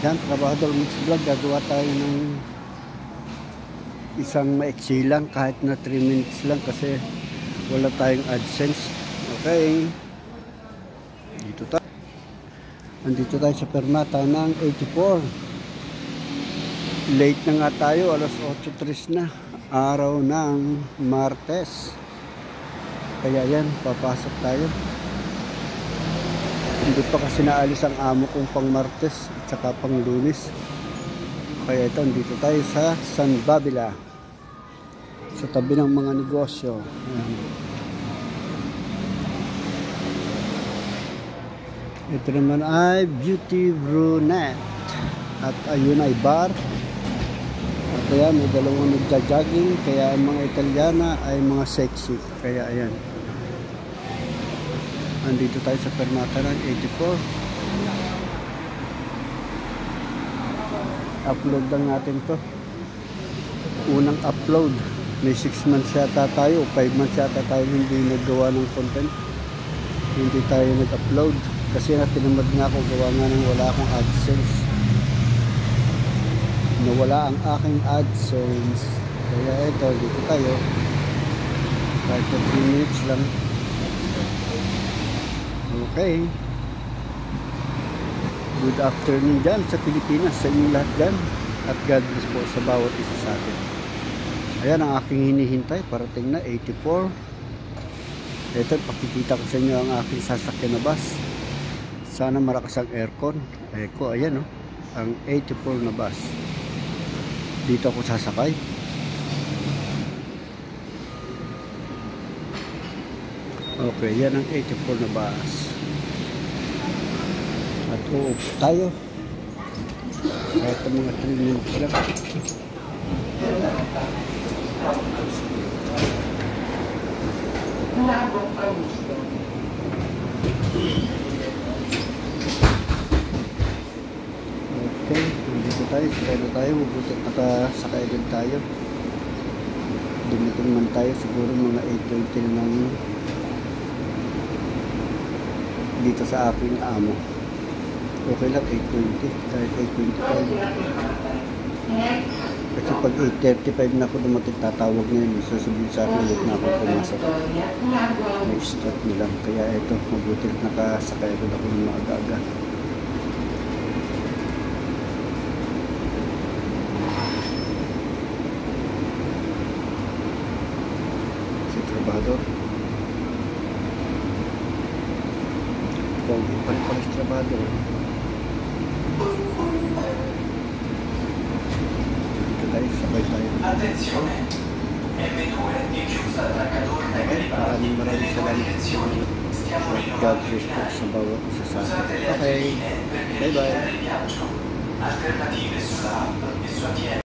Yan, Trabahador Mix Vlog, gagawa tayo ng isang maiksi lang, kahit na 3 minutes lang kasi wala tayong AdSense. Okay, dito tayo. Andito tayo sa permata ng 84. Late na nga tayo, alas 8:03 na, araw ng Martes. Kaya yan, papasok tayo. Hindi pa kasi naalis ang amo kong pang Martes at saka pang Lunes. Kaya ito, dito tayo sa San Babila, sa tabi ng mga negosyo. Ayan. Ito naman ay Beauty Brunette. At ayun ay bar. At ayan, may dalawang nagja-jogging. Kaya ang mga Italiana ay mga sexy. Kaya ayan, andito tayo sa permata ng 84. Upload lang natin to. Unang upload. May 6 months yata tayo, 5 months yata tayo hindi naggawa ng content. Hindi tayo nag-upload. Kasi tinamad nga ako, gawa nga ng wala akong AdSense. Nawala ang aking AdSense. Kaya ito, dito tayo. Kahit 3 minutes lang. Okay. Good afternoon dyan sa Pilipinas, sa inyong lahat dyan. At God bless po sa bawat isa sa atin. Ayan ang aking hinihintay, parating na 84. Ito, pakikita ko sa inyo ang aking sasakyan na bus. Sana malakas ang aircon. Eko, ayan o, ang 84 na bus. Dito ako sasakay. Okay, yan ang 84 na bus. At uupo tayo. Kahit ang mga 3 minutes lang. Okay, dito tayo. Sakay tayo. Mabuti nakasakay din tayo. Dumiting man tayo. Siguro mga 8:20 lang dito sa aking amo. Okay lang 8:20 kahit 8:25. Kasi pag 8:35 na ako dumating, tatawag na yun. Sasabihin sa akin ulit na ako pumasok. May start nilang. Kaya ito, mabuti nakasakay ako ng maaga-aga. Si Trabahador. Pogi pa rin pala si Trabahador. Dito tayo, sabay tayo. Maraming salamat. God bless po sa bawat isa sa atin. Okay, bye bye.